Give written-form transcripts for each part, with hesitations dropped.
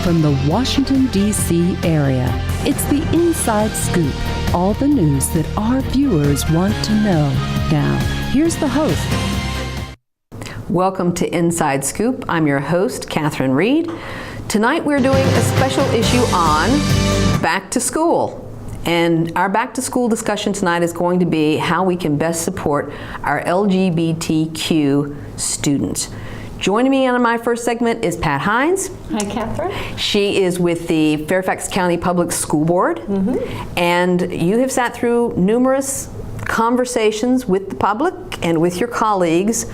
from the Washington, D.C. area. It's the Inside Scoop, all the news that our viewers want to know. Now, here's the host. Welcome to Inside Scoop. I'm your host, Catherine Reed. Tonight we're doing a special issue on back to school. And our back to school discussion tonight is going to be how we can best support our LGBTQ students. Joining me on my first segment is Pat Hynes. Hi, Catherine. She is with the Fairfax County Public School Board. And you have sat through numerous conversations with the public and with your colleagues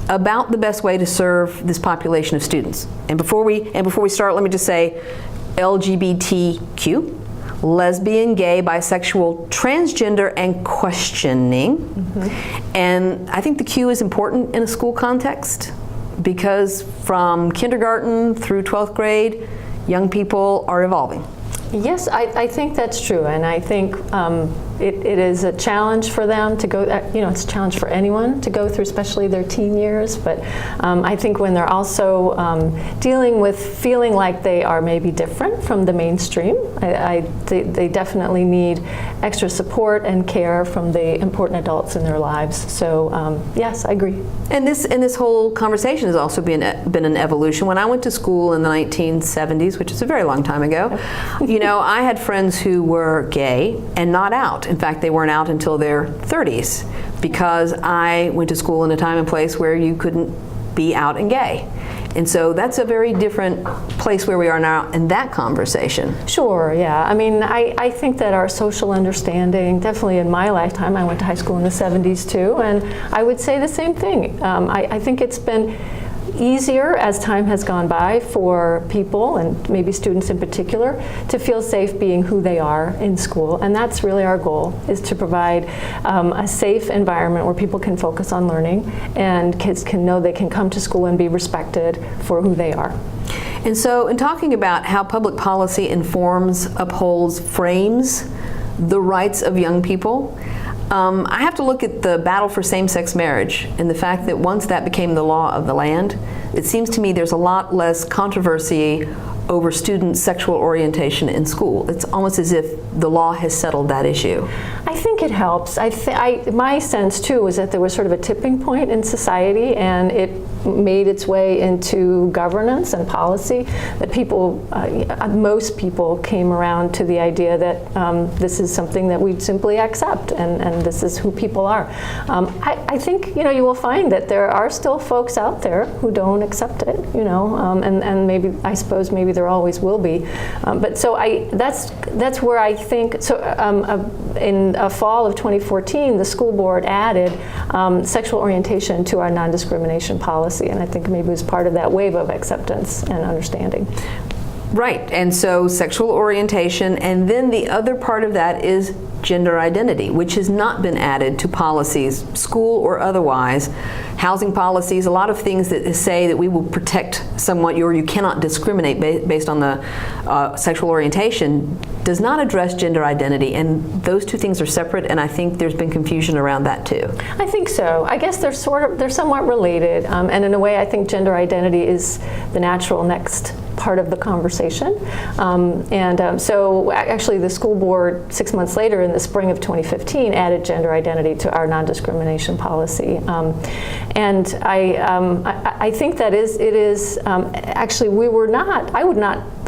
about the best way to serve this population of students. And before we start, let me just say LGBTQ, lesbian, gay, bisexual, transgender, and questioning. And I think the Q is important in a school context because from kindergarten through 12th grade, young people are evolving. Yes, I think that's true, and I think it is a challenge for them to go, it's a challenge for anyone to go through, especially their teen years, but I think when they're also dealing with feeling like they are maybe different from the mainstream, they definitely need extra support and care from the important adults in their lives. So yes, I agree. And this whole conversation has also been an evolution. When I went to school in the 1970s, which is a very long time ago, I had friends who were gay and not out. In fact, they weren't out until their 30s because I went to school in a time and place where you couldn't be out and gay. And so that's a very different place where we are now in that conversation. Sure, yeah. I mean, I think that our social understanding, definitely in my lifetime, I went to high school in the 70s too, and I would say the same thing. I think it's been easier as time has gone by for people, and maybe students in particular, to feel safe being who they are in school. And that's really our goal, is to provide a safe environment where people can focus on learning and kids can know they can come to school and be respected for who they are. And so in talking about how public policy informs, upholds, frames the rights of young people, I have to look at the battle for same-sex marriage and the fact that once that became the law of the land, it seems to me there's a lot less controversy over student sexual orientation in school. It's almost as if the law has settled that issue. I think it helps. My sense too was that there was sort of a tipping point in society, and it made its way into governance and policy, that most people came around to the idea that this is something that we'd simply accept, and this is who people are. I think you will find that there are still folks out there who don't accept it, and maybe, I suppose maybe there always will be. But so that's where I think, so in fall of 2014, the school board added sexual orientation to our non-discrimination policy, and I think maybe it was part of that wave of acceptance and understanding. Right, and so sexual orientation, and then the other part of that is gender identity, which has not been added to policies, school or otherwise. Housing policies, a lot of things that say that we will protect someone, or you cannot discriminate based on the sexual orientation, does not address gender identity, and those two things are separate, and I think there's been confusion around that too. I think so. I guess they're somewhat related, and in a way I think gender identity is the natural next part of the conversation. So actually the school board 6 months later in the spring of 2015 added gender identity to our non-discrimination policy. And I think that it is actually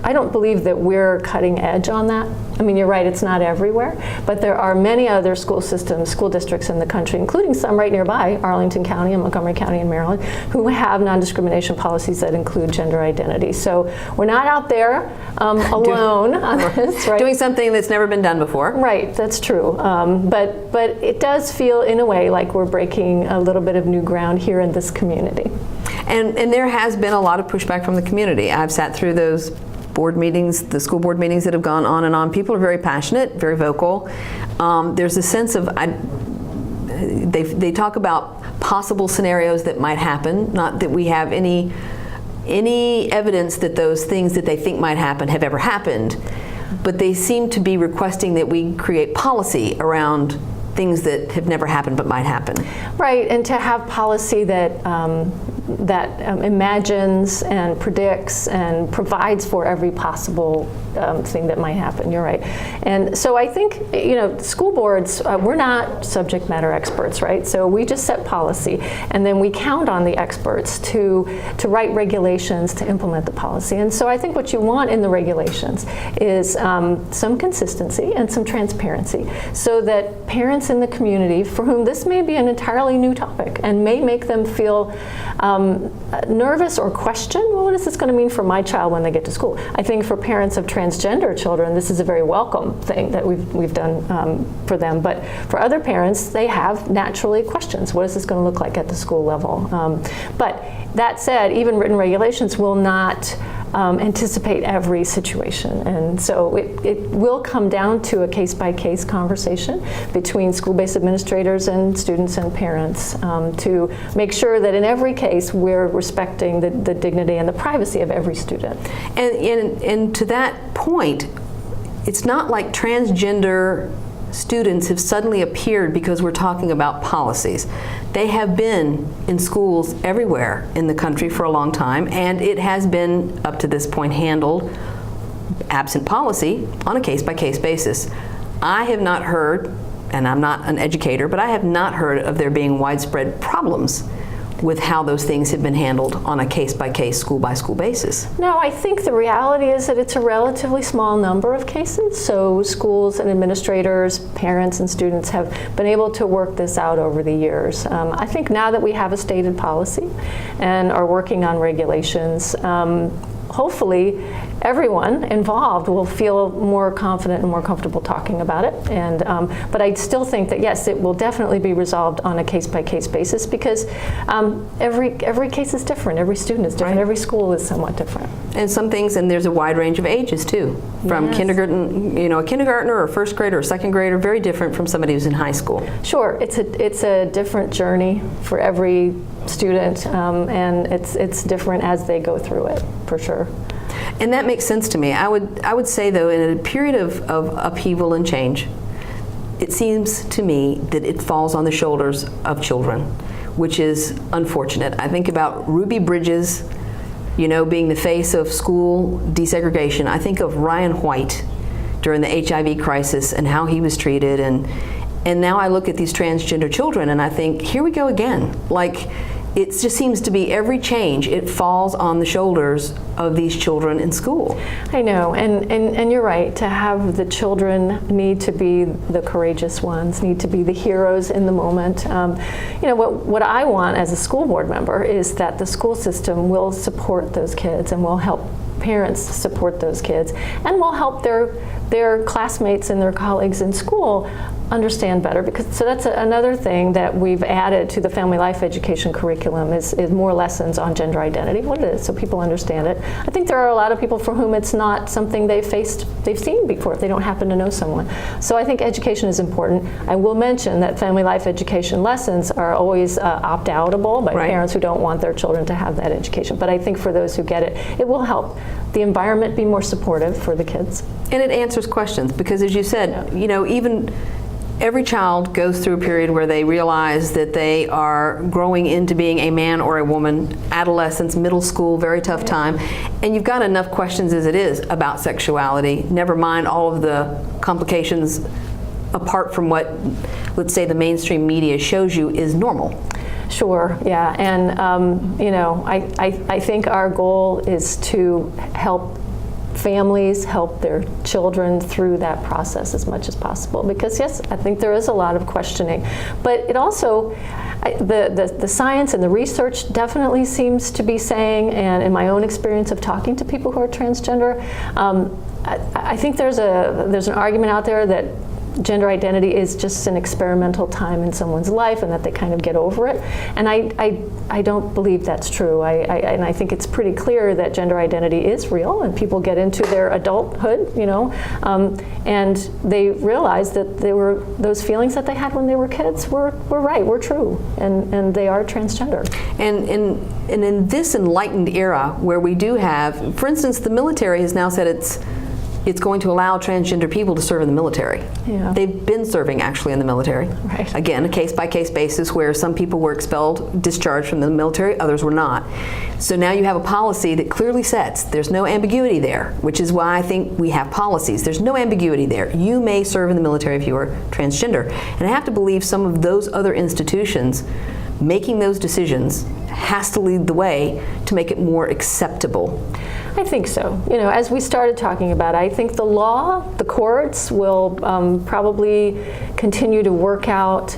I don't believe that we're cutting edge on that. I mean, you're right, it's not everywhere, but there are many other school districts in the country, including some right nearby, Arlington County and Montgomery County in Maryland, who have non-discrimination policies that include gender identity. So we're not out there alone on this, right? Doing something that's never been done before. Right, that's true. But it does feel, in a way, like we're breaking a little bit of new ground here in this community. And there has been a lot of pushback from the community. I've sat through those board meetings, the school board meetings that have gone on and on. People are very passionate, very vocal. There's a sense of, they talk about possible scenarios that might happen, not that we have any evidence that those things that they think might happen have ever happened, but they seem to be requesting that we create policy around things that have never happened but might happen. Right, and to have policy that imagines and predicts and provides for every possible thing that might happen. You're right. And so I think, school boards, we're not subject matter experts, right? So we just set policy, and then we count on the experts to write regulations to implement the policy. And so I think what you want in the regulations is some consistency and some transparency, so that parents in the community, for whom this may be an entirely new topic and may make them feel nervous or question, well, what is this going to mean for my child when they get to school? I think for parents of transgender children, this is a very welcome thing that we've done for them. But for other parents, they have naturally questions. What is this going to look like at the school level? But that said, even written regulations will not anticipate every situation. And so it will come down to a case-by-case conversation between school-based administrators and students and parents to make sure that in every case we're respecting the dignity and the privacy of every student. And to that point, it's not like transgender students have suddenly appeared because we're talking about policies. They have been in schools everywhere in the country for a long time, and it has been, up to this point, handled, absent policy, on a case-by-case basis. I have not heard, and I'm not an educator, but I have not heard of there being widespread problems with how those things have been handled on a case-by-case, school-by-school basis. No, I think the reality is that it's a relatively small number of cases. So schools and administrators, parents and students have been able to work this out over the years. I think now that we have a stated policy and are working on regulations, hopefully everyone involved will feel more confident and more comfortable talking about it. And but I still think that yes, it will definitely be resolved on a case-by-case basis, because every case is different, every student is different, right. Every school is somewhat different. And some things, and there's a wide range of ages too, from yes. kindergarten, a kindergartner or first grader or second grader, very different from somebody who's in high school. Sure, it's a different journey for every student, and it's different as they go through it, for sure. And that makes sense to me. I would say, though, in a period of upheaval and change, it seems to me that it falls on the shoulders of children, which is unfortunate. I think about Ruby Bridges, being the face of school desegregation. I think of Ryan White during the HIV crisis and how he was treated, and now I look at these transgender children and I think, here we go again. Like, it just seems to be every change, it falls on the shoulders of these children in school. I know, and you're right, to have the children need to be the courageous ones, need to be the heroes in the moment. What I want as a school board member is that the school system will support those kids and will help parents support those kids, and will help their classmates and their colleagues in school understand better. So that's another thing that we've added to the family life education curriculum is more lessons on gender identity, what it is, so people understand it. I think there are a lot of people for whom it's not something they've seen before if they don't happen to know someone. So I think education is important. I will mention that family life education lessons are always opt-outable by right. parents who don't want their children to have that education. But I think for those who get it, it will help the environment be more supportive for the kids. And it answers questions, because as you said, even every child goes through a period where they realize that they are growing into being a man or a woman, adolescence, middle school, very tough time. And you've got enough questions as it is about sexuality, never mind all of the complications apart from what, let's say, the mainstream media shows you is normal. Sure, yeah, and I think our goal is to help families help their children through that process as much as possible, because yes, I think there is a lot of questioning, but it also, the science and the research definitely seems to be saying, and in my own experience of talking to people who are transgender, I think there's an argument out there that gender identity is just an experimental time in someone's life and that they kind of get over it. And I don't believe that's true. And I think it's pretty clear that gender identity is real, and people get into their adulthood, and they realize that those feelings that they had when they were kids were right, were true, and they are transgender. And in this enlightened era where we do have, for instance, the military has now said it's it's going to allow transgender people to serve in the military. Yeah. They've been serving actually in the military. Right. Again, a case-by-case basis where some people were expelled, discharged from the military, others were not. So now you have a policy that clearly sets, there's no ambiguity there, which is why I think we have policies. There's no ambiguity there. You may serve in the military if you are transgender. And I have to believe some of those other institutions making those decisions has to lead the way to make it more acceptable. I think so. You know, as we started talking about, I think the law, the courts will probably continue to work out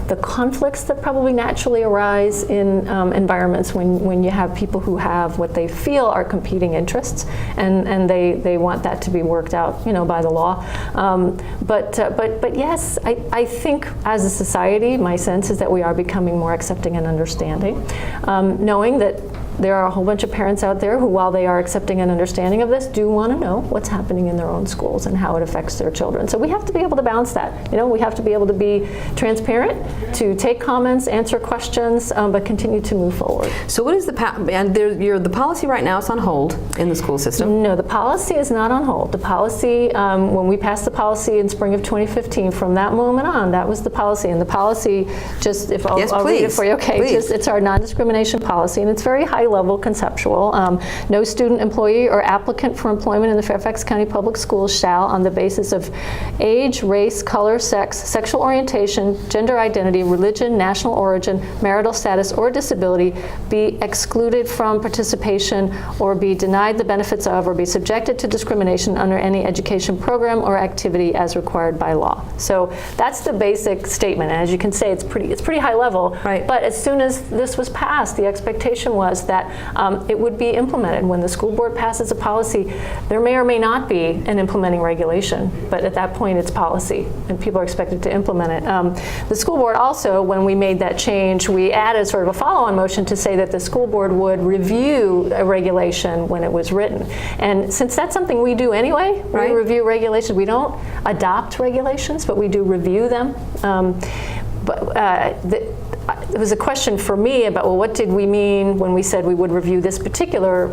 the conflicts that probably naturally arise in environments when you have people who have what they feel are competing interests, and they want that to be worked out, you know, by the law. But yes, I think as a society, my sense is that we are becoming more accepting and understanding, knowing that there are a whole bunch of parents out there who, while they are accepting and understanding of this, do want to know what's happening in their own schools and how it affects their children. So we have to be able to balance that. You know, we have to be able to be transparent, to take comments, answer questions, but continue to move forward. So what is the the policy right now is on hold in the school system? No, the policy is not on hold. The policy, when we passed the policy in spring of 2015, from that moment on, that was the policy. And the policy, just if I'll read it for you. Okay, just, it's our non-discrimination policy, and it's very high level conceptual. No student, employee, or applicant for employment in the Fairfax County Public Schools shall, on the basis of age, race, color, sex, sexual orientation, gender identity, religion, national origin, marital status, or disability, be excluded from participation or be denied the benefits of or be subjected to discrimination under any education program or activity as required by law. So that's the basic statement. And as you can say, it's pretty high level. Right. But as soon as this was passed, the expectation was that it would be implemented. When the school board passes a policy, there may or may not be an implementing regulation, but at that point it's policy and people are expected to implement it. The school board also, when we made that change, we added sort of a follow-on motion to say that the school board would review a regulation when it was written. And since that's something we do anyway, right, we review regulations. We don't adopt regulations, but we do review them. It was a question for me about, well, what did we mean when we said we would review this particular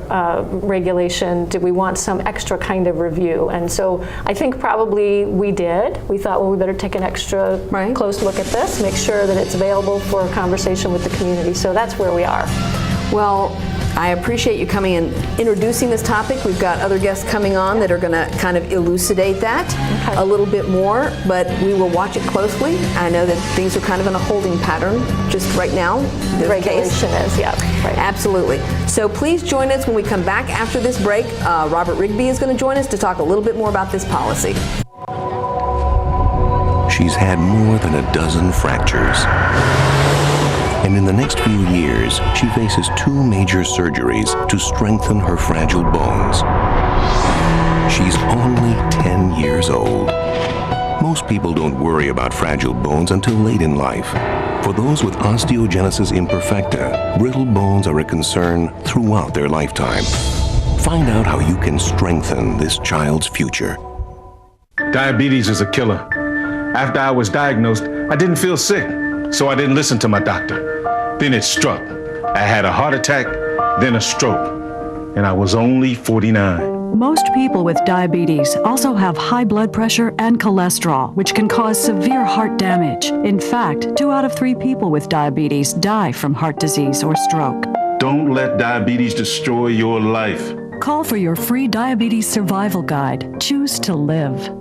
regulation? Did we want some extra kind of review? And so I think probably we did. We thought, well, we better take an extra close look at this, make sure that it's available for a conversation with the community. So that's where we are. Well, I appreciate you coming and introducing this topic. We've got other guests coming on that are going to kind of elucidate that a little bit more, but we will watch it closely. I know that things are kind of in a holding pattern just right now. The regulation is, yeah. Right. Absolutely. So please join us when we come back after this break. Robert Rigby is going to join us to talk a little bit more about this policy. She's had more than a dozen fractures. And in the next few years, she faces 2 major surgeries to strengthen her fragile bones. She's only 10 years old. Most people don't worry about fragile bones until late in life. For those with osteogenesis imperfecta, brittle bones are a concern throughout their lifetime. Find out how you can strengthen this child's future. Diabetes is a killer. After I was diagnosed, I didn't feel sick, so I didn't listen to my doctor. Then it struck. I had a heart attack, then a stroke, and I was only 49. Most people with diabetes also have high blood pressure and cholesterol, which can cause severe heart damage. In fact, 2 out of 3 people with diabetes die from heart disease or stroke. Don't let diabetes destroy your life. Call for your free diabetes survival guide. Choose to live.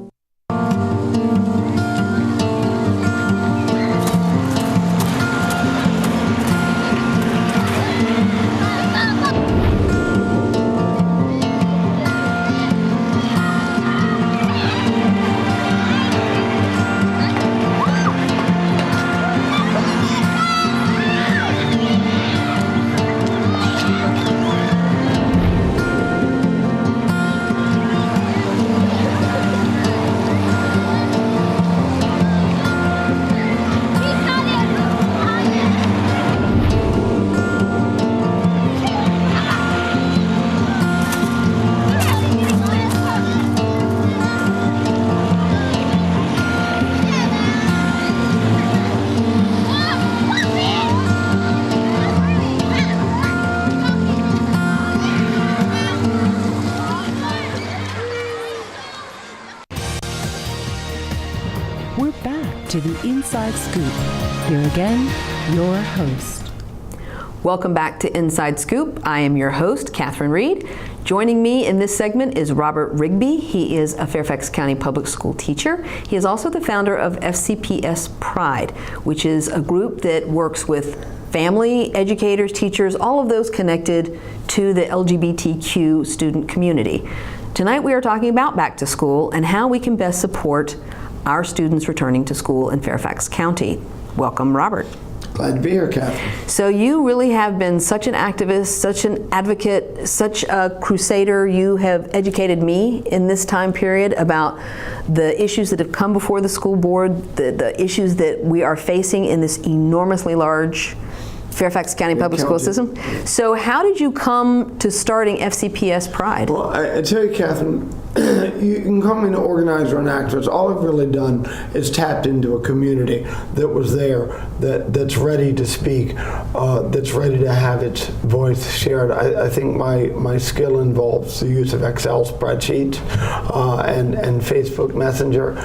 to the Inside Scoop. Here again, your host. Welcome back to Inside Scoop. I am your host, Catherine Reed. Joining me in this segment is Robert Rigby. He is a Fairfax County public school teacher. He is also the founder of FCPS Pride, which is a group that works with family, educators, teachers, all of those connected to the LGBTQ student community. Tonight we are talking about back to school and how we can best support our students returning to school in Fairfax County. Welcome, Robert. Glad to be here, Catherine. So you really have been such an activist, such an advocate, such a crusader. You have educated me in this time period about the issues that have come before the school board, the issues that we are facing in this enormously large Fairfax County public school system. So how did you come to starting FCPS Pride? Well, I tell you, Catherine, you can call me an organizer and activist. All I've really done is tapped into a community that was there, that's ready to speak, that's ready to have its voice shared. I think my skill involves the use of Excel spreadsheets and Facebook Messenger.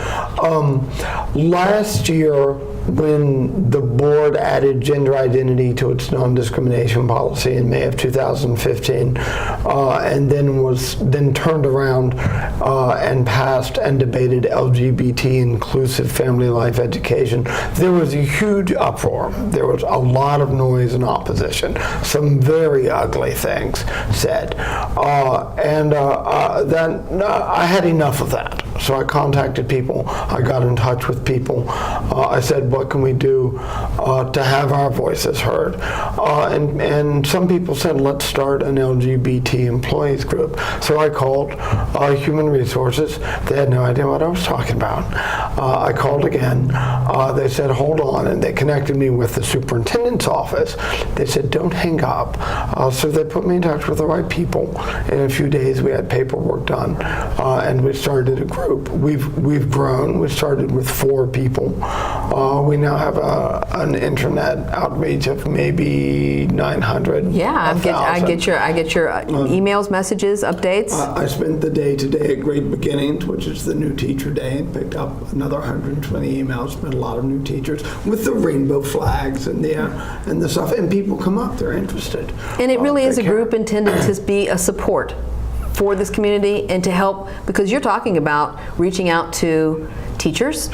Last year, when the board added gender identity to its non-discrimination policy in May of 2015, and then turned around and passed and debated LGBT inclusive family life education, there was a huge uproar. There was a lot of noise and opposition. Some very ugly things said, and I had enough of that. So I contacted people. I got in touch with people. I said, what can we do to have our voices heard? And some people said, let's start an LGBT employees group. So I called Human Resources. They had no idea what I was talking about. I called again. They said, hold on. And they connected me with the superintendent's office. They said, don't hang up. So they put me in touch with the right people. In a few days, we had paperwork done. And we started a group. We've grown. We started with 4 people. We now have an internet outreach of maybe 900. Yeah, I get your emails, messages, updates. I spent the day today at Great Beginnings, which is the new teacher day, and picked up another 120 emails. Met a lot of new teachers with the rainbow flags and the stuff. And people come up; they're interested. And it really is a group intended to be a support for this community and to help, because you're talking about reaching out to teachers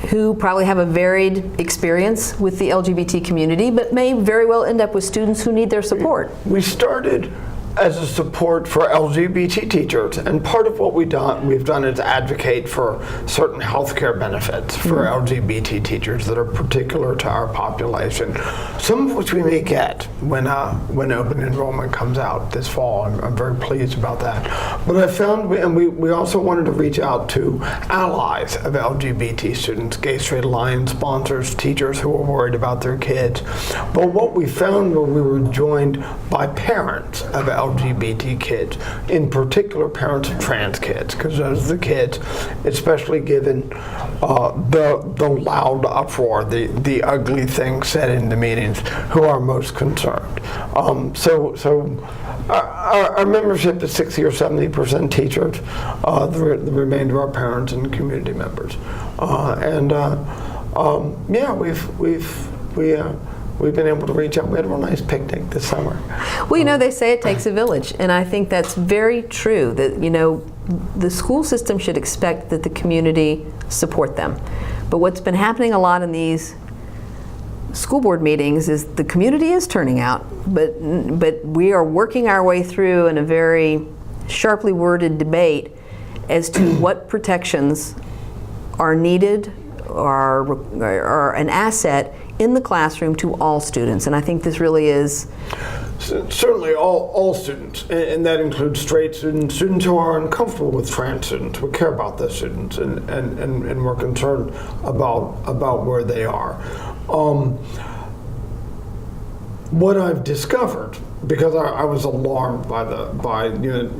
who probably have a varied experience with the LGBT community, but may very well end up with students who need their support. We started as a support for LGBT teachers, and part of what we've done is advocate for certain healthcare benefits for LGBT teachers that are particular to our population, some of which we may get when open enrollment comes out this fall. I'm very pleased about that. But I found, we also wanted to reach out to allies of LGBT students, Gay Straight Alliance sponsors, teachers who were worried about their kids. But what we found was we were joined by parents of LGBT kids, in particular parents of trans kids, because those are the kids, especially given the loud uproar, the ugly things said in the meetings, who are most concerned. So our membership is 60 or 70% teachers. The remainder are parents and community members. We've been able to reach out. We had a real nice picnic this summer. Well, they say it takes a village, and I think that's very true, that, the school system should expect that the community support them. But what's been happening a lot in these school board meetings is the community is turning out, but we are working our way through in a very sharply worded debate as to what protections are needed or are an asset in the classroom to all students. And I think this really is... Certainly all students, and that includes straight students, students who are uncomfortable with trans students. We care about those students, and we're concerned about where they are. What I've discovered, because I was alarmed by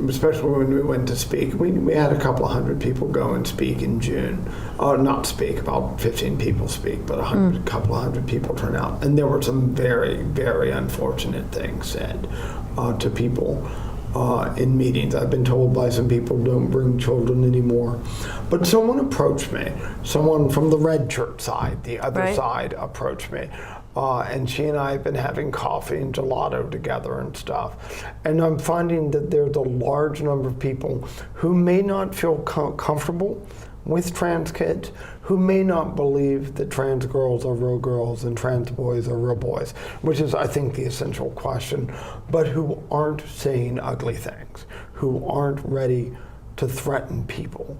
especially when we went to speak. We had a couple of hundred people go and speak in June. Not speak, about 15 people speak, but a couple of hundred people turn out. And there were some very, very unfortunate things said to people in meetings. I've been told by some people, don't bring children anymore. But someone approached me, someone from the red church side, the other side approached me. And she and I have been having coffee and gelato together and stuff. And I'm finding that there's a large number of people who may not feel comfortable with trans kids, who may not believe that trans girls are real girls and trans boys are real boys, which is, I think, the essential question, but who aren't saying ugly things, who aren't ready to threaten people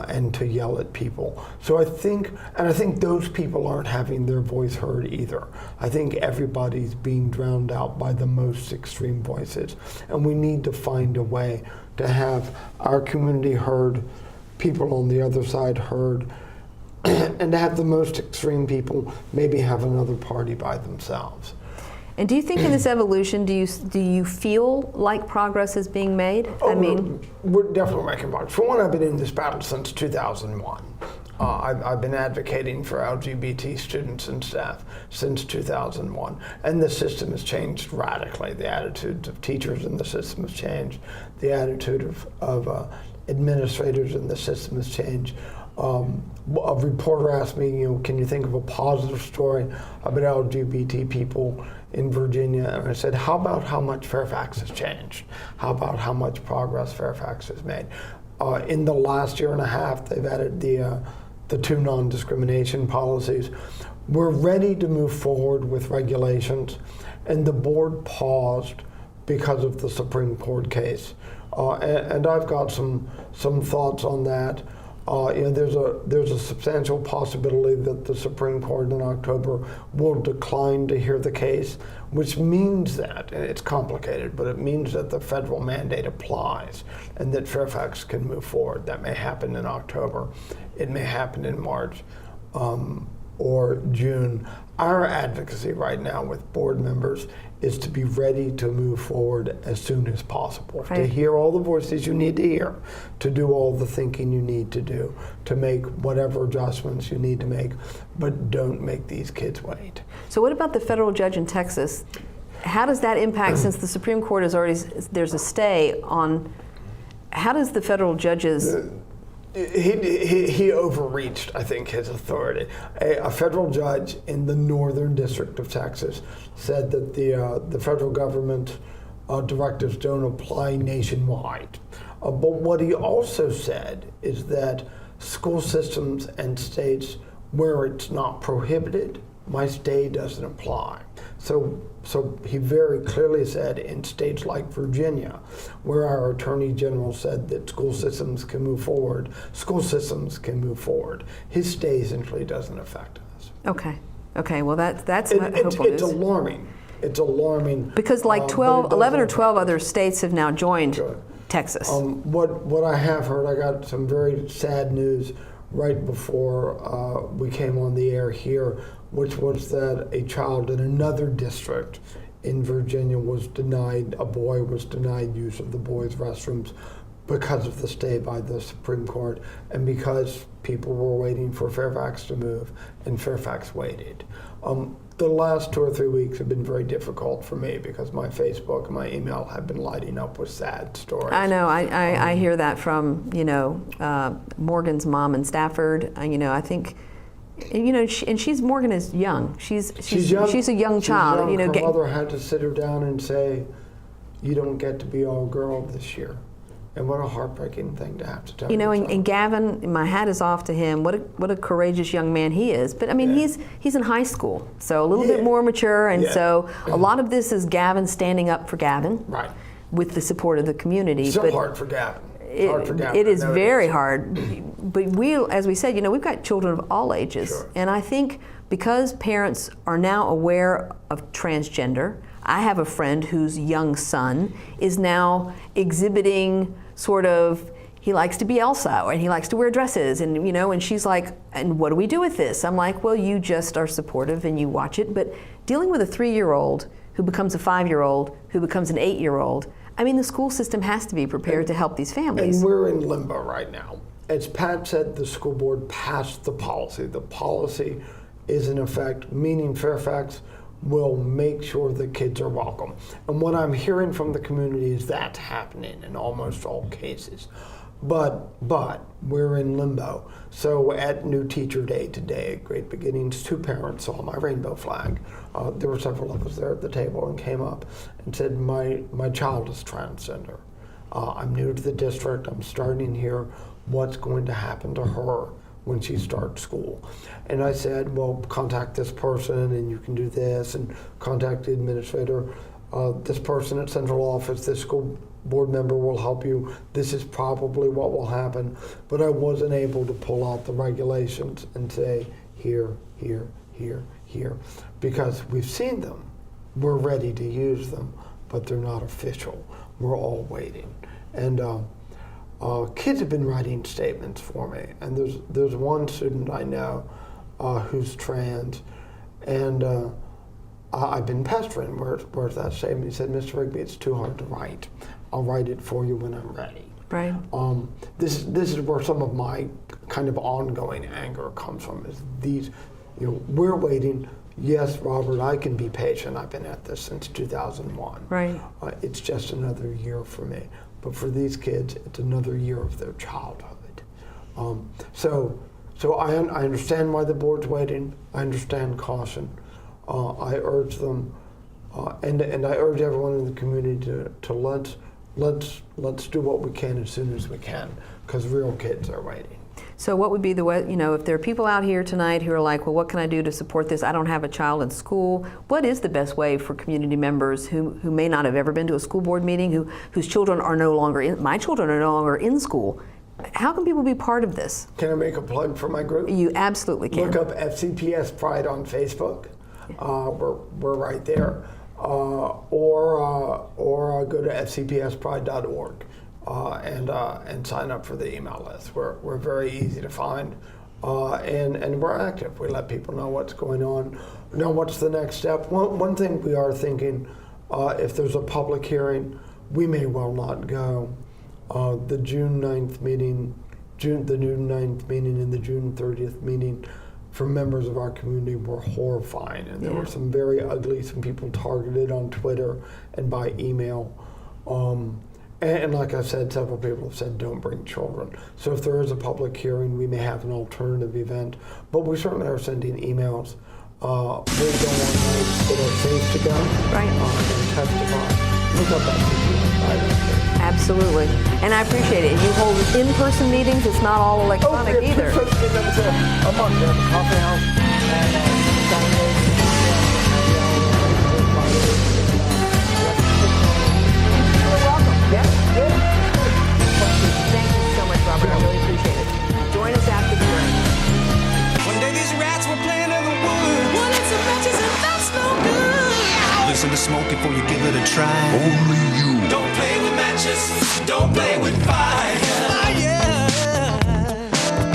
and to yell at people. So I think those people aren't having their voice heard either. I think everybody's being drowned out by the most extreme voices, and we need to find a way to have our community heard, people on the other side heard, and to have the most extreme people maybe have another party by themselves. And do you think in this evolution, do you feel like progress is being made? Oh, I mean, we're definitely making progress. For one, I've been in this battle since 2001. I've been advocating for LGBT students and staff since 2001, and the system has changed radically. The attitudes of teachers in the system has changed. The attitude of administrators in the system has changed. A reporter asked me, can you think of a positive story about LGBT people in Virginia? And I said, how about how much Fairfax has changed? How about how much progress Fairfax has made? In the last year and a half, they've added the 2 non-discrimination policies. We're ready to move forward with regulations, and the board paused because of the Supreme Court case. And I've got some thoughts on that. There's a substantial possibility that the Supreme Court in October will decline to hear the case, which means that, and it's complicated, but it means that the federal mandate applies and that Fairfax can move forward. That may happen in October. It may happen in March or June. Our advocacy right now with board members is to be ready to move forward as soon as possible, to hear all the voices you need to hear, to do all the thinking you need to do, to make whatever adjustments you need to make, but don't make these kids wait. So what about the federal judge in Texas? How does that impact, since the Supreme Court has already, there's a stay on, how does the federal judges... He overreached, I think, his authority. A federal judge in the Northern District of Texas said that the federal government directives don't apply nationwide. But what he also said is that school systems and states where it's not prohibited, my stay doesn't apply. So he very clearly said in states like Virginia, where our Attorney General said that school systems can move forward, his stay essentially doesn't affect us. Okay, well that's hopeful news. It's alarming. It's alarming. Because like 11 or 12 other states have now joined Texas. What I have heard, I got some very sad news right before we came on the air here, which was that a child in another district in Virginia was denied, a boy was denied use of the boys' restrooms because of the stay by the Supreme Court and because people were waiting for Fairfax to move, and Fairfax waited. The last 2 or 3 weeks have been very difficult for me because my Facebook and my email have been lighting up with sad stories. I know. I hear that from Morgan's mom in Stafford. I think. Morgan is young. She's young. She's a young child. Young. Her mother had to sit her down and say, "You don't get to be all girl this year." And what a heartbreaking thing to have to tell. And Gavin, my hat is off to him. What a courageous young man he is. But I mean, he's in high school, so a little bit more mature, and so a lot of this is Gavin standing up for Gavin, right, with the support of the community. So hard for Gavin. It is very hard. But as we said, we've got children of all ages. Sure. And I think because parents are now aware of transgender, I have a friend whose young son is now exhibiting sort of, he likes to be Elsa and he likes to wear dresses and she's like, and what do we do with this? I'm like, well, you just are supportive and you watch it. But dealing with a 3-year-old who becomes a 5-year-old, who becomes an 8-year-old, I mean, the school system has to be prepared to help these families. And we're in limbo right now. As Pat said, the school board passed the policy. The policy is in effect, meaning Fairfax will make sure the kids are welcome. And what I'm hearing from the community is that's happening in almost all cases. But we're in limbo. So at New Teacher Day today at Great Beginnings, 2 parents saw my rainbow flag. There were several of us there at the table and came up and said, my child is transgender. I'm new to the district, I'm starting here. What's going to happen to her when she starts school? And I said, well, contact this person and you can do this, and contact the administrator. This person at central office, this school board member will help you. This is probably what will happen. But I wasn't able to pull out the regulations and say, here, because we've seen them. We're ready to use them, but they're not official. We're all waiting. And kids have been writing statements for me. And there's one student I know who's trans, and I've been pestering, where's that statement? He said, Mr. Rigby, it's too hard to write. I'll write it for you when I'm ready. Right. This is where some of my kind of ongoing anger comes from, is these, we're waiting. Yes, Robert, I can be patient. I've been at this since 2001. Right. It's just another year for me. But for these kids, it's another year of their childhood. So I understand why the board's waiting. I understand caution. I urge them, and I urge everyone in the community to let's do what we can as soon as we can, because real kids are waiting. So what would be the way, if there are people out here tonight who are like, well, what can I do to support this? I don't have a child in school. What is the best way for community members who may not have ever been to a school board meeting, whose children are no longer in, my children are no longer in school? How can people be part of this? Can I make a plug for my group? You absolutely can. Look up FCPS Pride on Facebook. We're right there. Or go to fcpspride.org and sign up for the email list. We're very easy to find, and we're active. We let people know what's going on. Now, what's the next step? One thing we are thinking, if there's a public hearing, we may well not go. The June 9th meeting, and the June 30th meeting for members of our community were horrifying, and there were some very ugly, some people targeted on Twitter and by email. And like I said, several people have said don't bring children. So if there is a public hearing, we may have an alternative event, but we certainly are sending emails. We don't want those that are safe to go and testify. Look up that. Absolutely. And I appreciate it. You hold in-person meetings, it's not all electronic either. A month at the coffee house. You're welcome. Yeah. Thank you so much, Robert. I really appreciate it. Join us after the break. One day these rats were playing in the woods. Well, it's some matches and that's no good. Listen to smoke before you give it a try. Only you. Don't play with matches. Don't play with fire.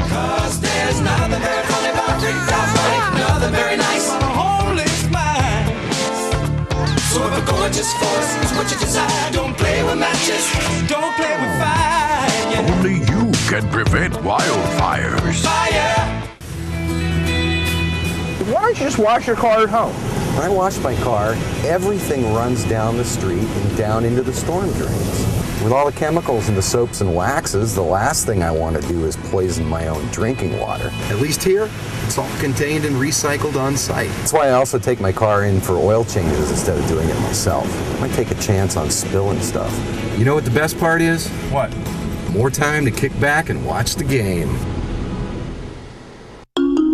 Cause there's nothing very funny about 3,000. Nothing very nice on a homeless mind. So if a gorgeous force is what you desire, don't play with matches. Don't play with fire. Only you can prevent wildfires. Fire. Why don't you just wash your car at home? When I wash my car, everything runs down the street and down into the storm drains. With all the chemicals in the soaps and waxes, the last thing I want to do is poison my own drinking water. At least here, it's all contained and recycled on site. That's why I also take my car in for oil changes instead of doing it myself. I might take a chance on spilling stuff. You know what the best part is? What? More time to kick back and watch the game.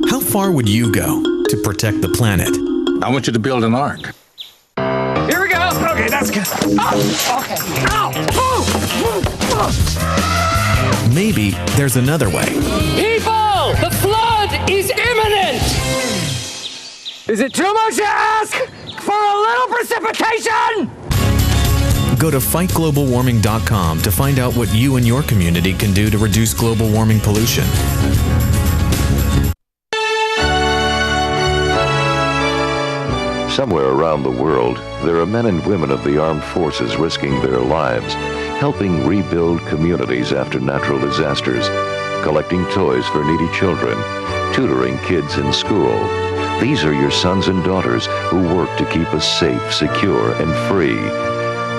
How far would you go to protect the planet? I want you to build an ark. Here we go. Okay, that's good. Oh, okay. Ow! Maybe there's another way. People, the flood is imminent! Is it too much to ask for a little precipitation? Go to fightglobalwarming.com to find out what you and your community can do to reduce global warming pollution. Somewhere around the world, there are men and women of the armed forces risking their lives, helping rebuild communities after natural disasters, collecting toys for needy children, tutoring kids in school, These are your sons and daughters who work to keep us safe, secure, and free.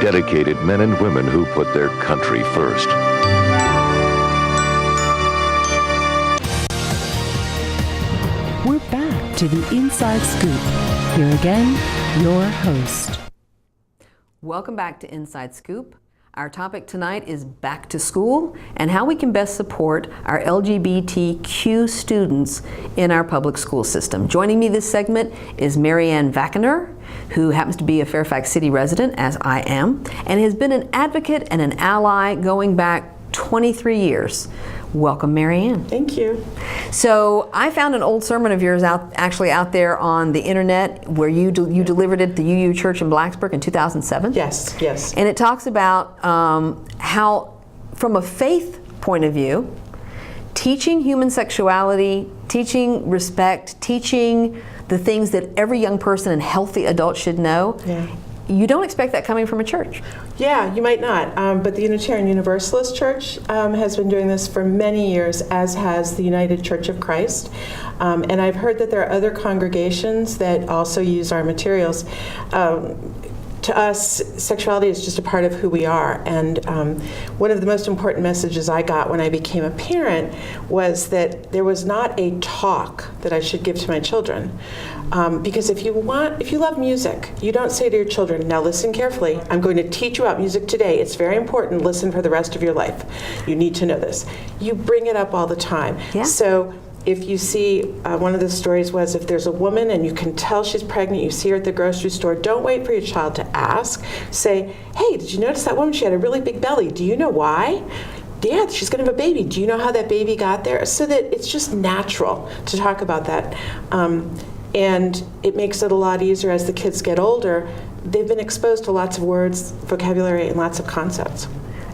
Dedicated men and women who put their country first. We're back to the Inside Scoop. Here again, your host. Welcome back to Inside Scoop. Our topic tonight is back to school and how we can best support our LGBTQ students in our public school system. Joining me this segment is Mariann Vakiener, who happens to be a Fairfax City resident, as I am, and has been an advocate and an ally going back 23 years. Welcome, Mariann. Thank you. So I found an old sermon of yours out there on the internet where you delivered it at the UU Church in Blacksburg in 2007. Yes, yes. And it talks about how, from a faith point of view, teaching human sexuality, teaching respect, teaching the things that every young person and healthy adult should know. Yeah. You don't expect that coming from a church. Yeah, you might not, but the Unitarian Universalist Church has been doing this for many years, as has the United Church of Christ. And I've heard that there are other congregations that also use our materials. To us, sexuality is just a part of who we are. And one of the most important messages I got when I became a parent was that there was not a talk that I should give to my children. Because if you love music, you don't say to your children, now listen carefully, I'm going to teach you about music today. It's very important. Listen for the rest of your life. You need to know this. You bring it up all the time. Yeah. So if you see, one of the stories was, if there's a woman and you can tell she's pregnant, you see her at the grocery store, don't wait for your child to ask. Say, hey, did you notice that woman? She had a really big belly. Do you know why? Yeah, she's going to have a baby. Do you know how that baby got there? So that it's just natural to talk about that. And it makes it a lot easier as the kids get older. They've been exposed to lots of words, vocabulary, and lots of concepts.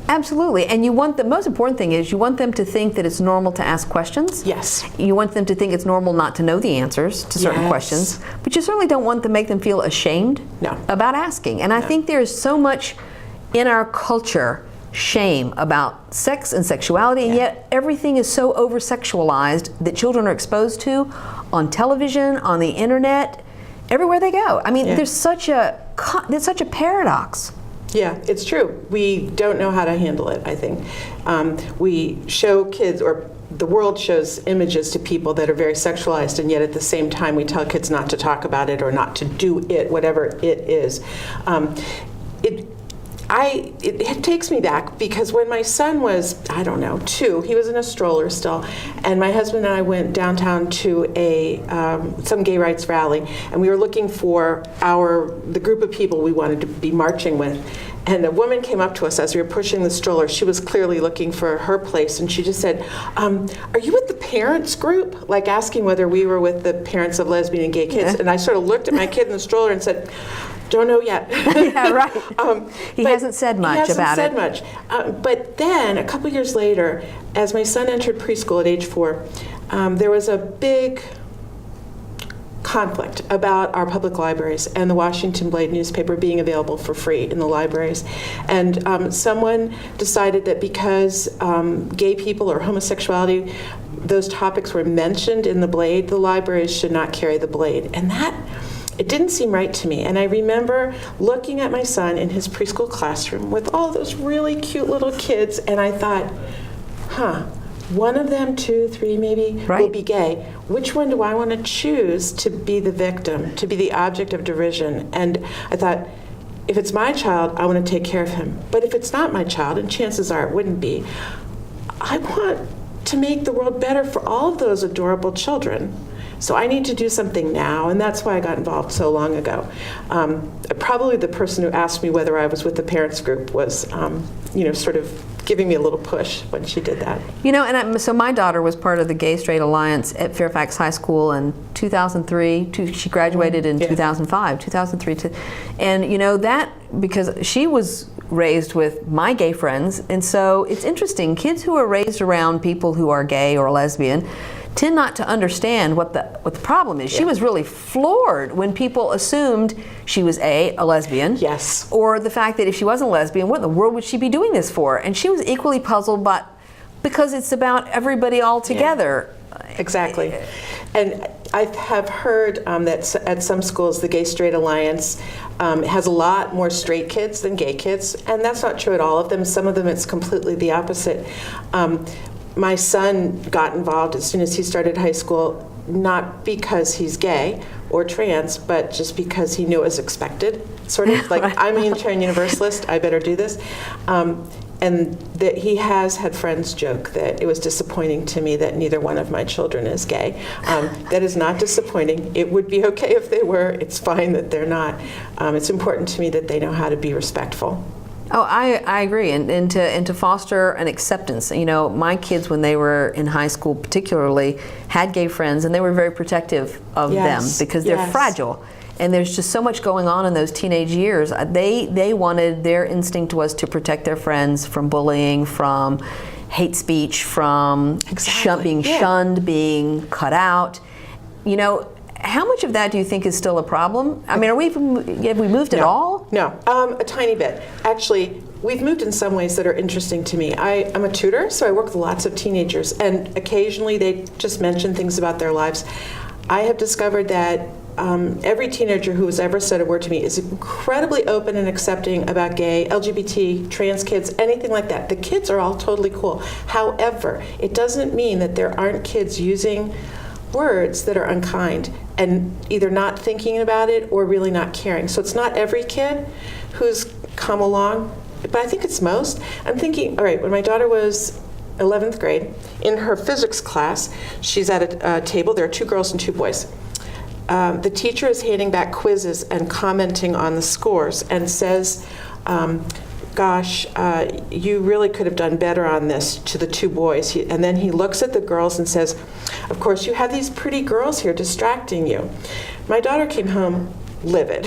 Absolutely, and the most important thing is you want them to think that it's normal to ask questions. Yes. You want them to think it's normal not to know the answers to certain questions, but you certainly don't want to make them feel ashamed about asking. And I think there's so much in our culture shame about sex and sexuality, and yet everything is so over-sexualized that children are exposed to on television, on the internet, everywhere they go. I mean, there's such a paradox. Yeah, it's true. We don't know how to handle it, I think. We show kids, or the world shows images to people that are very sexualized, and yet at the same time we tell kids not to talk about it or not to do it, whatever it is. It takes me back, because when my son was, 2, he was in a stroller still, and my husband and I went downtown to some gay rights rally, and we were looking for the group of people we wanted to be marching with. And a woman came up to us as we were pushing the stroller. She was clearly looking for her place, and she just said, are you with the parents group? Like asking whether we were with the parents of lesbian and gay kids. And I sort of looked at my kid in the stroller and said, don't know yet. Yeah, right. He hasn't said much about it. But then, a couple years later, as my son entered preschool at age 4, there was a big conflict about our public libraries and the Washington Blade newspaper being available for free in the libraries. And someone decided that because gay people or homosexuality, those topics were mentioned in the Blade, the libraries should not carry the Blade. And it didn't seem right to me. And I remember looking at my son in his preschool classroom with all those really cute little kids, and I thought, one of them, 2, 3 maybe, will be gay. Which one do I want to choose to be the victim, to be the object of derision? And I thought, if it's my child, I want to take care of him. But if it's not my child, and chances are it wouldn't be, I want to make the world better for all of those adorable children. So I need to do something now, and that's why I got involved so long ago. Probably the person who asked me whether I was with the parents group was, sort of giving me a little push when she did that. So my daughter was part of the Gay Straight Alliance at Fairfax High School in 2003. She graduated in 2005, 2003. And that, because she was raised with my gay friends, and so it's interesting, kids who are raised around people who are gay or lesbian tend not to understand what the problem is. She was really floored when people assumed she was a lesbian. Yes. Or the fact that if she wasn't a lesbian, what in the world would she be doing this for? And she was equally puzzled, but because it's about everybody all together. Exactly. And I have heard that at some schools, the Gay Straight Alliance has a lot more straight kids than gay kids, and that's not true at all of them. Some of them, it's completely the opposite. My son got involved as soon as he started high school, not because he's gay or trans, but just because he knew it was expected. Sort of like, I'm a Unitarian Universalist, I better do this. And that he has had friends joke that it was disappointing to me that neither one of my children is gay. That is not disappointing. It would be okay if they were. It's fine that they're not. It's important to me that they know how to be respectful. Oh, I agree, and to foster an acceptance. You know, my kids, when they were in high school particularly, had gay friends, and they were very protective of them because they're fragile. And there's just so much going on in those teenage years. They wanted, their instinct was to protect their friends from bullying, from hate speech, from being shunned, being cut out. You know, how much of that do you think is still a problem? I mean, have we moved at all? No, a tiny bit. Actually, we've moved in some ways that are interesting to me. I'm a tutor, so I work with lots of teenagers, and occasionally they just mention things about their lives. I have discovered that every teenager who has ever said a word to me is incredibly open and accepting about gay, LGBT, trans kids, anything like that. The kids are all totally cool. However, it doesn't mean that there aren't kids using words that are unkind and either not thinking about it or really not caring. So it's not every kid who's come along, but I think it's most. I'm thinking, all right, when my daughter was 11th grade, in her physics class, she's at a table, there are 2 girls and 2 boys. The teacher is handing back quizzes and commenting on the scores and says, gosh, you really could have done better on this, to the 2 boys. And then he looks at the girls and says, of course, you have these pretty girls here distracting you. My daughter came home livid.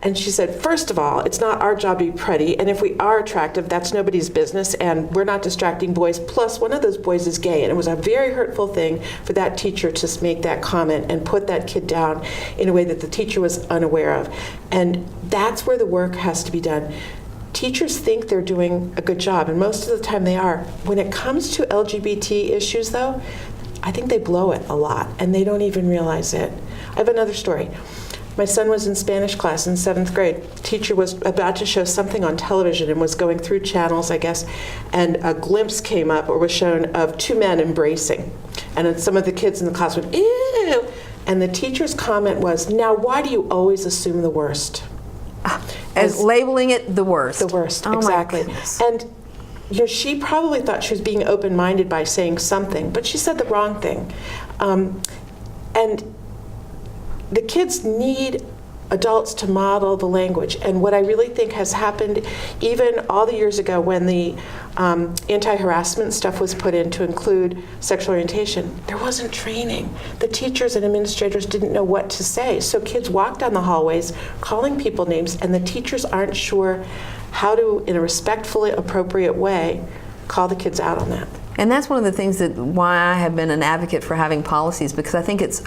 And she said, first of all, it's not our job to be pretty, and if we are attractive, that's nobody's business, and we're not distracting boys. Plus, one of those boys is gay, and it was a very hurtful thing for that teacher to make that comment and put that kid down in a way that the teacher was unaware of. And that's where the work has to be done. Teachers think they're doing a good job, and most of the time they are. When it comes to LGBT issues, though, I think they blow it a lot, and they don't even realize it. I have another story. My son was in Spanish class in 7th grade. Teacher was about to show something on television and was going through channels, I guess, and a glimpse came up or was shown of 2 men embracing. And then some of the kids in the class went, ew! And the teacher's comment was, now why do you always assume the worst? As labeling it the worst. The worst, oh exactly. My goodness. And you know, she probably thought she was being open-minded by saying something, but she said the wrong thing. And the kids need adults to model the language. And what I really think has happened, even all the years ago when the anti-harassment stuff was put in to include sexual orientation, there wasn't training. The teachers and administrators didn't know what to say. So kids walk down the hallways calling people names, and the teachers aren't sure how to, in a respectfully appropriate way, call the kids out on that. And that's one of the things that why I have been an advocate for having policies, because I think it's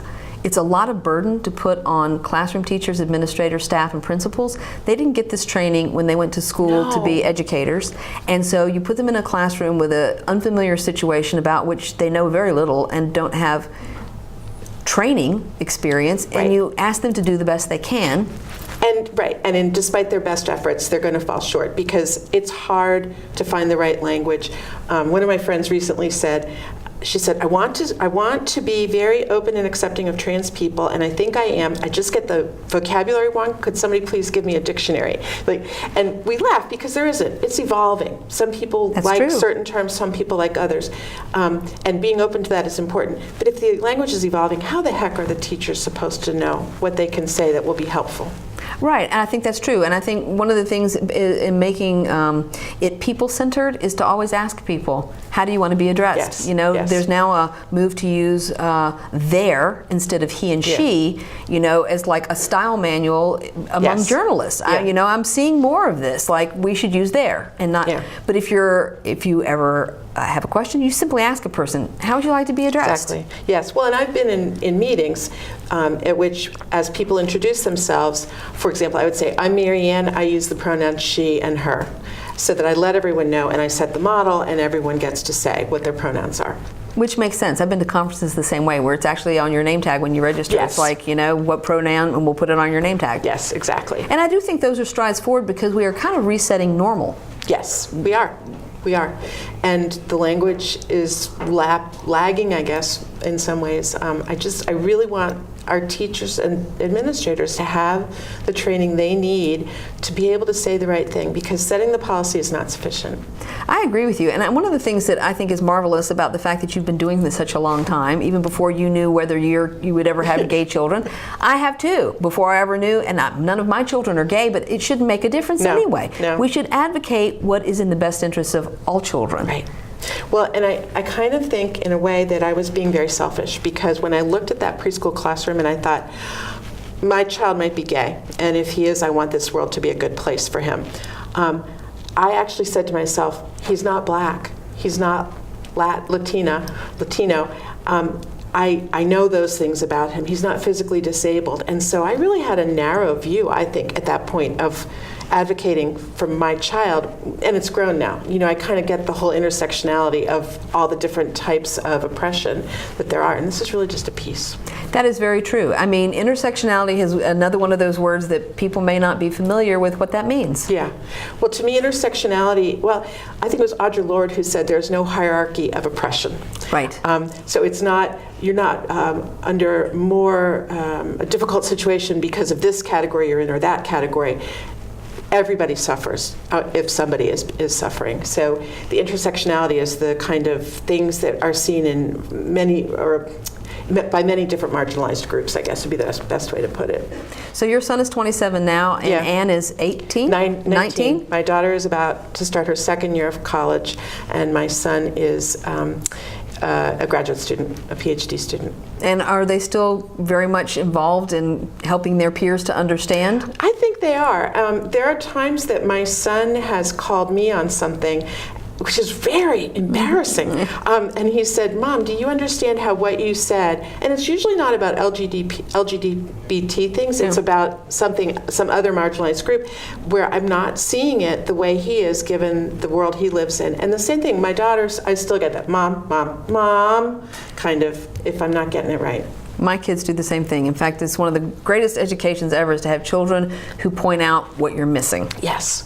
a lot of burden to put on classroom teachers, administrators, staff, and principals. They didn't get this training when they went to school to be educators. And so you put them in a classroom with an unfamiliar situation about which they know very little and don't have training experience, and you ask them to do the best they can. And despite their best efforts, they're going to fall short because it's hard to find the right language. One of my friends recently said, she said, I want to be very open and accepting of trans people, and I think I am. I just get the vocabulary wrong. Could somebody please give me a dictionary? And we laugh because there isn't. It's evolving. Some people like certain terms, some people like others. And being open to that is important. But if the language is evolving, how the heck are the teachers supposed to know what they can say that will be helpful? Right, and I think that's true. And I think one of the things in making it people-centered is to always ask people, how do you want to be addressed? Yes. You know, there's now a move to use there instead of he and she, you know, as like a style manual among journalists. I'm seeing more of this, like we should use there and not. But if you ever have a question, you simply ask a person, how would you like to be addressed? Exactly. Yes. Well, and I've been in meetings at which, as people introduce themselves, for example, I would say, I'm Mariann, I use the pronouns she and her, so that I let everyone know and I set the model and everyone gets to say what their pronouns are. Which makes sense. I've been to conferences the same way, where it's actually on your name tag when you register. Yes. It's like, what pronoun, and we'll put it on your name tag. Yes, exactly. And I do think those are strides forward because we are kind of resetting normal. Yes, we are. We are. And the language is lagging, I guess, in some ways. I really want our teachers and administrators to have the training they need to be able to say the right thing, because setting the policy is not sufficient. I agree with you. And one of the things that I think is marvelous about the fact that you've been doing this such a long time, even before you knew whether you would ever have gay children. I have too, before I ever knew, and none of my children are gay, but it shouldn't make a difference anyway. No. We should advocate what is in the best interests of all children. Right. Well, and I kind of think in a way that I was being very selfish, because when I looked at that preschool classroom and I thought, my child might be gay, and if he is, I want this world to be a good place for him. I actually said to myself, he's not black, he's not Latino. I know those things about him. He's not physically disabled. And so I really had a narrow view, I think, at that point of advocating for my child, and it's grown now. I kind of get the whole intersectionality of all the different types of oppression that there are, and this is really just a piece. That is very true. I mean, intersectionality is another one of those words that people may not be familiar with what that means. Yeah. Well, to me, intersectionality, I think it was Audre Lorde who said there's no hierarchy of oppression. Right. So you're not under more a difficult situation because of this category you're in or that category. Everybody suffers if somebody is suffering. So the intersectionality is the kind of things that are seen in by many different marginalized groups, I guess would be the best way to put it. So your son is 27 now, and Anne is 18? 19. My daughter is about to start her second year of college, and my son is a graduate student, a PhD student. And are they still very much involved in helping their peers to understand? I think they are. There are times that my son has called me on something which is very embarrassing. And he said, "Mom, do you understand how what you said," and it's usually not about LGBT things, it's about some other marginalized group, where I'm not seeing it the way he is given the world he lives in. And the same thing, my daughters, I still get that mom, kind of, if I'm not getting it right. My kids do the same thing. In fact, it's one of the greatest educations ever is to have children who point out what you're missing. Yes.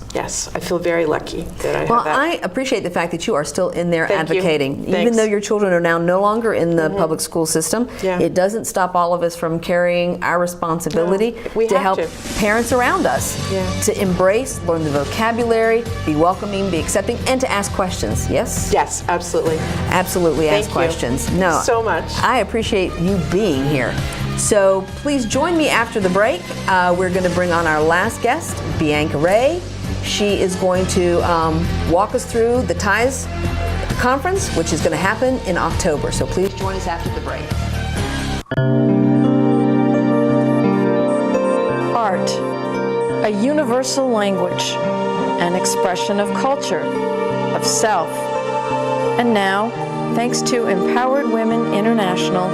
I feel very lucky that I have that. Well, I appreciate the fact that you are still in there advocating. Thanks. Even though your children are now no longer in the public school system, it doesn't stop all of us from carrying our responsibility to help parents around us to embrace, learn the vocabulary, be welcoming, be accepting, and to ask questions. Yes? Yes, absolutely. Absolutely ask questions. No, so much. I appreciate you being here. So please join me after the break. We're going to bring on our last guest, Bianca Ray. She is going to walk us through the TIES conference, which is going to happen in October. So please join us after the break. Art, a universal language, an expression of culture, of self. And now, thanks to Empowered Women International,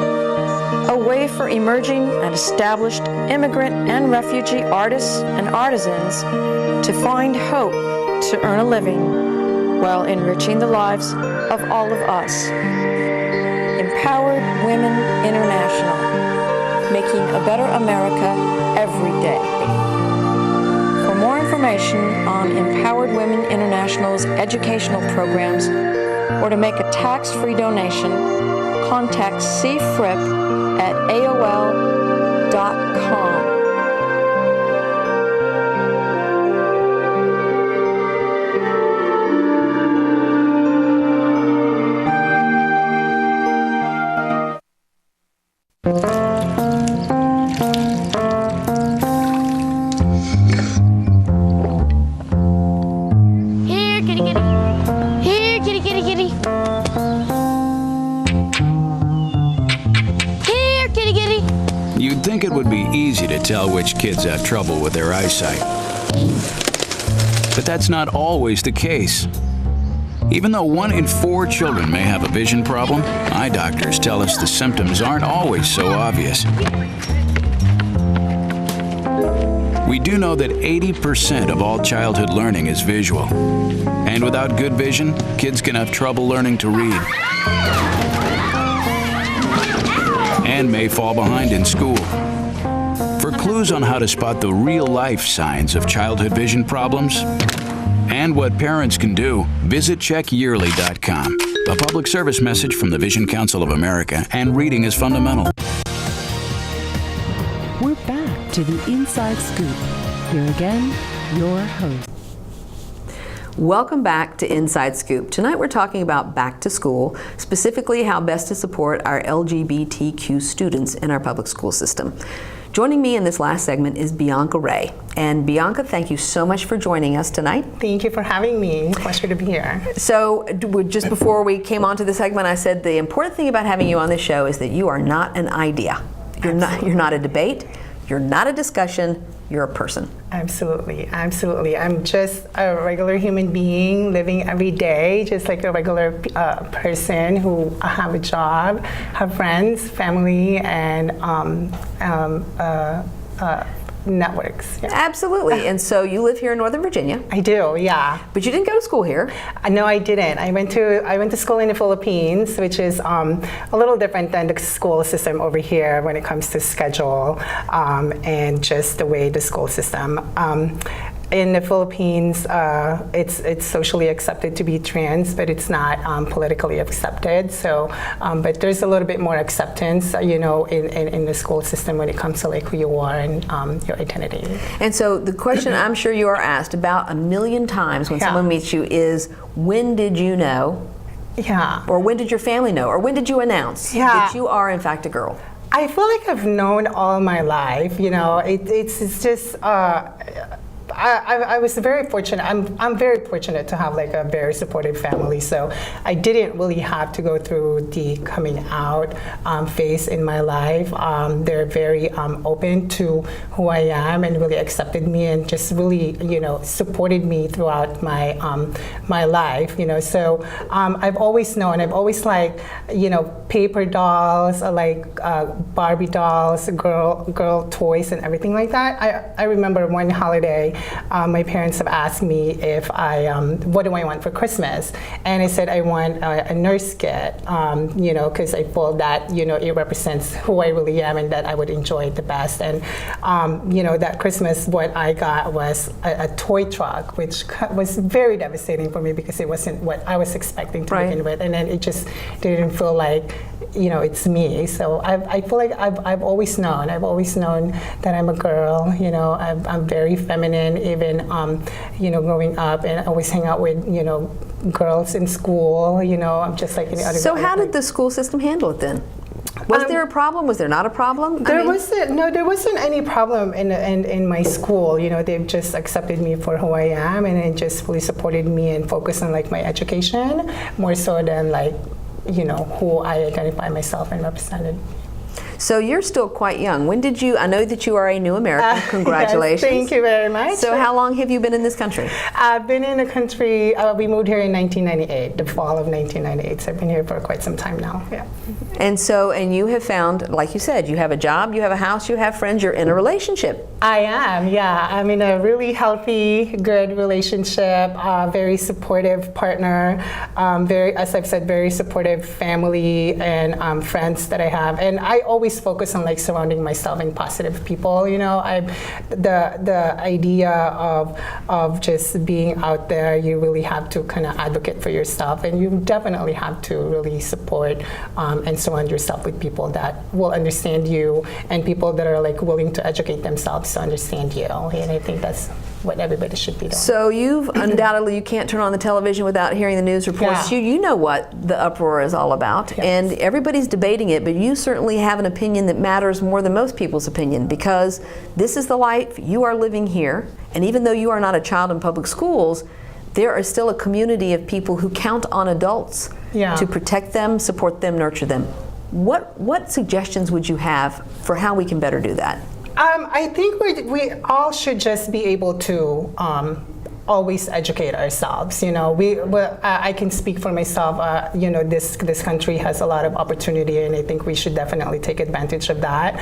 a way for emerging and established immigrant and refugee artists and artisans to find hope to earn a living while enriching the lives of all of us. Empowered Women International, making a better America every day. For more information on Empowered Women International's educational programs or to make a tax-free donation, contact cfrip@aol.com. Here, kitty, kitty. Here, kitty, kitty, kitty. Here, kitty, kitty. You'd think it would be easy to tell which kids have trouble with their eyesight. But that's not always the case. Even though 1 in 4 children may have a vision problem, eye doctors tell us the symptoms aren't always so obvious. We do know that 80% of all childhood learning is visual. And without good vision, kids can have trouble learning to read and may fall behind in school. For clues on how to spot the real-life signs of childhood vision problems and what parents can do, visit checkyearly.com. A public service message from the Vision Council of America, and reading is fundamental. We're back to the Inside Scoop. Here again, your host. Welcome back to Inside Scoop. Tonight we're talking about back to school, specifically how best to support our LGBTQ students in our public school system. Joining me in this last segment is Bianca Ray. And Bianca, thank you so much for joining us tonight. Thank you for having me. Pleasure to be here. So just before we came onto the segment, I said the important thing about having you on the show is that you are not an idea. You're not a debate. You're not a discussion. You're a person. Absolutely, absolutely. I'm just a regular human being living every day, just like a regular person who have a job, have friends, family, and networks. Yeah. Absolutely. And so you live here in Northern Virginia. I do, yeah. But you didn't go to school here. No, I didn't. I went to school in the Philippines, which is a little different than the school system over here when it comes to schedule and just the way the school system. In the Philippines, it's socially accepted to be trans, but it's not politically accepted. So, but there's a little bit more acceptance, in the school system when it comes to like who you are and your identity. And so the question I'm sure you are asked about 1 million times when someone meets you is, when did you know? Yeah. Or when did your family know? Or when did you announce that you are in fact a girl? I feel like I've known all my life. It's just. I was very fortunate. I'm very fortunate to have like a very supportive family. So I didn't really have to go through the coming out phase in my life. They're very open to who I am and really accepted me and just really supported me throughout my my life. So I've always known. I've always liked paper dolls, like Barbie dolls, girl toys, and everything like that. I remember one holiday. My parents have asked me if what do I want for Christmas? And I said I want a nurse kit, because I feel that, it represents who I really am and that I would enjoy it the best. And, that Christmas, what I got was a toy truck, which was very devastating for me because it wasn't what I was expecting to begin with. And then it just didn't feel like, it's me. So I feel like I've always known. I've always known that I'm a girl. I'm very feminine, even growing up, and I always hang out with girls in school. I'm just like any other. So how did the school system handle it then? Was there a problem? Was there not a problem? There wasn't any problem in my school. They've just accepted me for who I am, and it just really supported me and focused on like my education more so than like who I identify myself and represented. So you're still quite young. When did you, I know that you are a new American, congratulations. Yes, thank you very much. So how long have you been in this country? I've been in the country, we moved here in 1998, the fall of 1998, so I've been here for quite some time now, yeah. And you have found, like you said, you have a job, you have a house, you have friends, you're in a relationship. I am, yeah. I'm in a really healthy, good relationship, very supportive partner, as I've said, very supportive family and friends that I have. And I always focus on like surrounding myself in positive people. The idea of just being out there, you really have to kind of advocate for yourself, and you definitely have to really support and surround yourself with people that will understand you and people that are like willing to educate themselves to understand you. And I think that's what everybody should be doing. So you've undoubtedly, you can't turn on the television without hearing the news reports. Yeah. You know what the uproar is all about, yes. And everybody's debating it, but you certainly have an opinion that matters more than most people's opinion, because this is the life you are living here, and even though you are not a child in public schools, there is still a community of people who count on adults to protect them, support them, nurture them. What suggestions would you have for how we can better do that? I think we all should just be able to always educate ourselves. I can speak for myself. This country has a lot of opportunity, and I think we should definitely take advantage of that.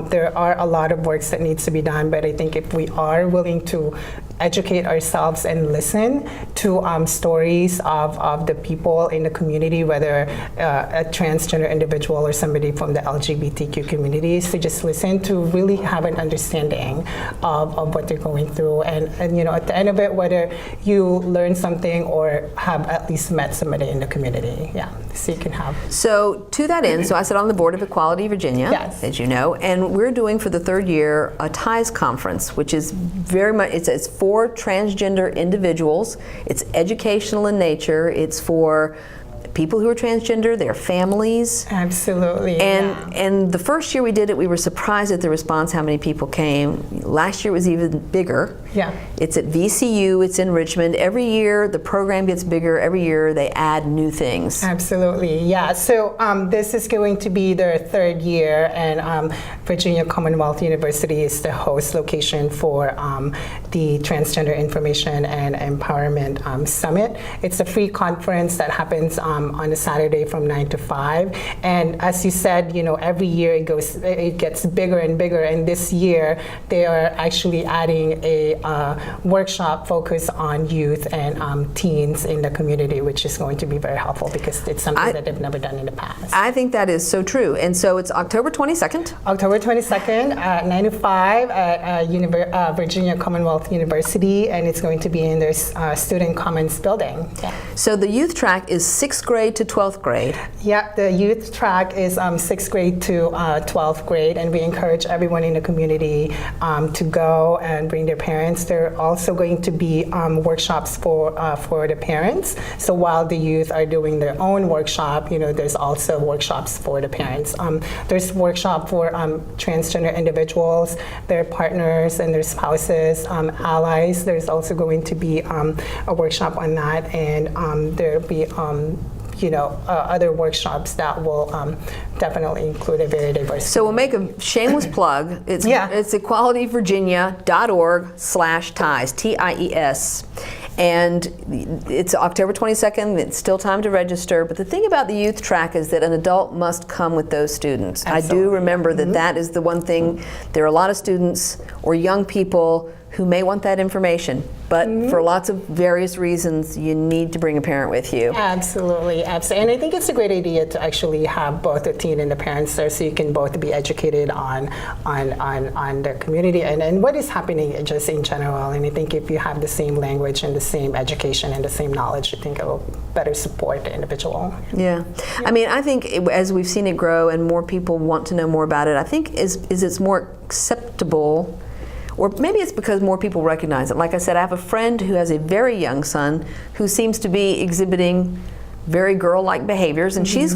There are a lot of works that needs to be done, but I think if we are willing to educate ourselves and listen to stories of the people in the community, whether a transgender individual or somebody from the LGBTQ communities, to just listen to really have an understanding of what they're going through, and at the end of it, whether you learn something or have at least met somebody in the community. So you can have. So to that end, so I sit on the board of Equality Virginia, yes, as you know, and we're doing for the third year a TIES conference, which is very much, it's for transgender individuals. It's educational in nature. It's for people who are transgender, their families. Absolutely. And the first year we did it, we were surprised at the response, how many people came. Last year was even bigger. Yeah. It's at VCU, it's in Richmond. Every year the program gets bigger. Every year they add new things. Absolutely, yeah. So this is going to be their third year, and Virginia Commonwealth University is the host location for the Transgender Information and Empowerment Summit. It's a free conference that happens on a Saturday from 9 to 5. And as you said, every year it gets bigger and bigger. And this year they are actually adding a workshop focused on youth and teens in the community, which is going to be very helpful because it's something that they've never done in the past. I think that is so true. And so it's October 22nd. October 22nd at 9 to 5 at Virginia Commonwealth University, and it's going to be in their Student Commons building. Yeah. So the youth track is 6th grade to 12th grade. Yeah, the youth track is 6th grade to 12th grade, and we encourage everyone in the community to go and bring their parents. There are also going to be workshops for the parents. So while the youth are doing their own workshop, there's also workshops for the parents. There's workshop for transgender individuals, their partners and their spouses, allies. There's also going to be a workshop on that, and there'll be other workshops that will definitely include a very diverse. So we'll make a shameless plug. It's equalityvirginia.org/TIES, TIES. And it's October 22nd. It's still time to register. But the thing about the youth track is that an adult must come with those students. Absolutely. I do remember that that is the one thing. There are a lot of students or young people who may want that information, but for lots of various reasons, you need to bring a parent with you. Absolutely, absolutely. And I think it's a great idea to actually have both the teen and the parents there, so you can both be educated on their community and what is happening just in general. And I think if you have the same language and the same education and the same knowledge, I think it will better support the individual. Yeah. I mean, I think as we've seen it grow and more people want to know more about it, I think it's more acceptable. Or maybe it's because more people recognize it. Like I said, I have a friend who has a very young son who seems to be exhibiting very girl-like behaviors, and she's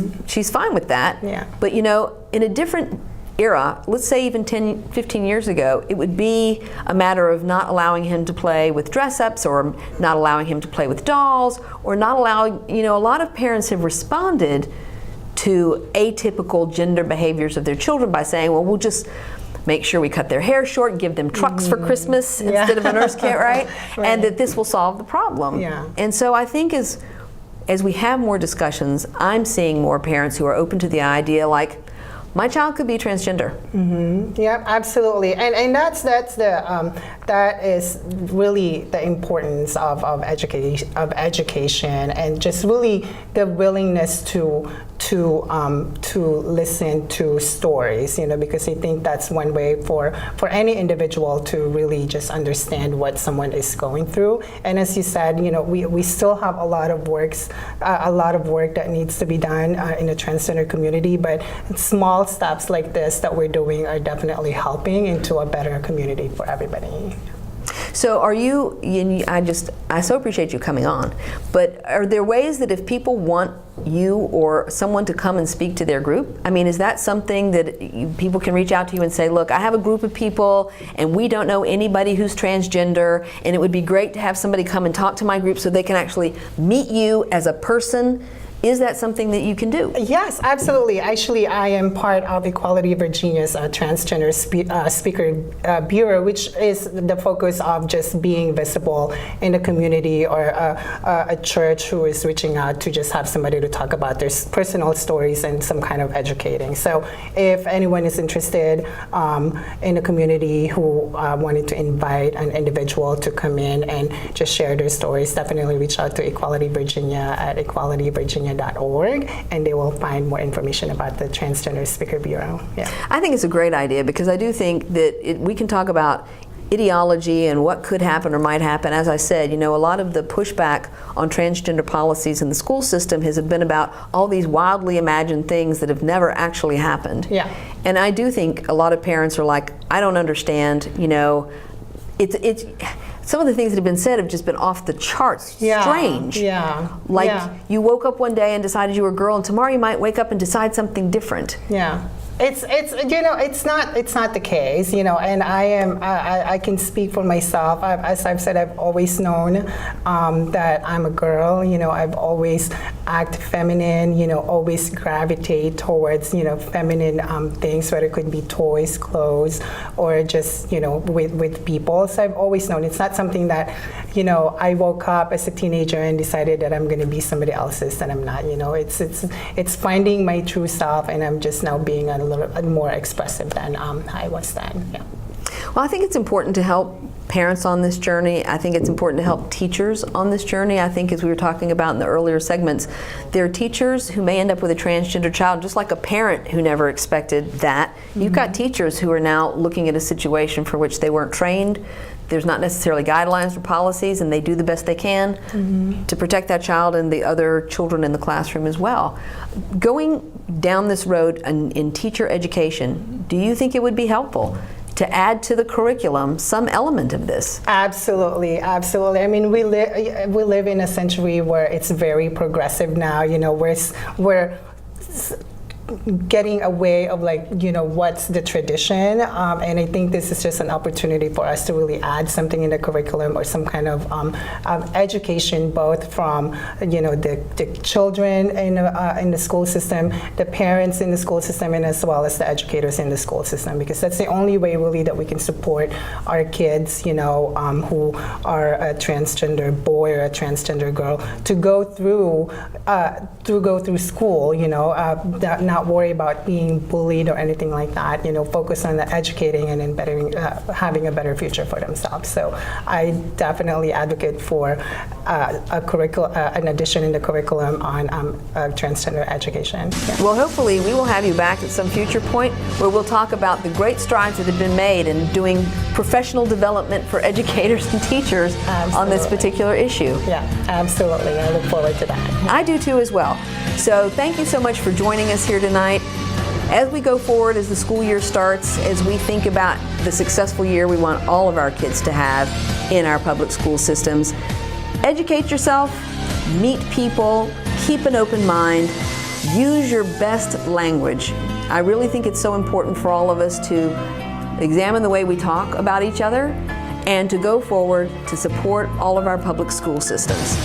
fine with that. Yeah. But in a different era, let's say even 10, 15 years ago, it would be a matter of not allowing him to play with dress-ups, or not allowing him to play with dolls, or not allowing, a lot of parents have responded to atypical gender behaviors of their children by saying, well, we'll just make sure we cut their hair short, give them trucks for Christmas instead of a nurse kit, right? And that this will solve the problem. Yeah. And so I think as we have more discussions, I'm seeing more parents who are open to the idea, like, my child could be transgender. Yeah, absolutely, and that is really the importance of education, and just really the willingness to listen to stories, because I think that's one way for any individual to really just understand what someone is going through. And as you said, we still have a lot of work that needs to be done in the transgender community, but small steps like this that we're doing are definitely helping into a better community for everybody. So I so appreciate you coming on, but are there ways that if people want you or someone to come and speak to their group, I mean, is that something that people can reach out to you and say, look, I have a group of people and we don't know anybody who's transgender, and it would be great to have somebody come and talk to my group so they can actually meet you as a person Is that something that you can do? Yes, absolutely. Actually, I am part of Equality Virginia's Transgender Speaker Bureau, which is the focus of just being visible in the community, or a church who is reaching out to just have somebody to talk about their personal stories and some kind of educating. So if anyone is interested in the community who wanted to invite an individual to come in and just share their stories, definitely reach out to Equality Virginia at equalityvirginia.org, and they will find more information about the Transgender Speaker Bureau. Yeah. I think it's a great idea, because I do think that we can talk about ideology and what could happen or might happen. As I said, a lot of the pushback on transgender policies in the school system has been about all these wildly imagined things that have never actually happened. Yeah. And I do think a lot of parents are like, I don't understand, it's some of the things that have been said have just been off the charts strange. Yeah. Like you woke up one day and decided you were a girl, and tomorrow you might wake up and decide something different. Yeah. It's it's not the case, and I can speak for myself. As I've said, I've always known that I'm a girl. I've always acted feminine. Always gravitate towards feminine things, whether it could be toys, clothes, or just with people. So I've always known it's not something that I woke up as a teenager and decided that I'm going to be somebody else's that I'm not. It's finding my true self, and I'm just now being a little more expressive than I was then. Yeah. Well, I think it's important to help parents on this journey. I think it's important to help teachers on this journey. I think, as we were talking about in the earlier segments, there are teachers who may end up with a transgender child, just like a parent who never expected that. Mm-hmm. You've got teachers who are now looking at a situation for which they weren't trained. There's not necessarily guidelines or policies, and they do the best they can to protect that child and the other children in the classroom as well. Going down this road in teacher education, do you think it would be helpful to add to the curriculum some element of this? Absolutely, absolutely. I mean, we live in a century where it's very progressive now. We're getting away of what's the tradition, and I think this is just an opportunity for us to really add something in the curriculum, or some kind of education, both from the children in the school system, the parents in the school system, and as well as the educators in the school system, because that's the only way really that we can support our kids who are a transgender boy or a transgender girl to go through school, not worry about being bullied or anything like that. Focus on the educating and then having a better future for themselves. So I definitely advocate for an addition in the curriculum on transgender education. Yeah. Well, hopefully we will have you back at some future point where we'll talk about the great strides that have been made in doing professional development for educators and teachers on this particular issue. Yeah, absolutely. I look forward to that. I do too as well. So thank you so much for joining us here tonight. As we go forward, as the school year starts, as we think about the successful year we want all of our kids to have in our public school systems, educate yourself, meet people, keep an open mind, use your best language. I really think it's so important for all of us to examine the way we talk about each other and to go forward to support all of our public school systems.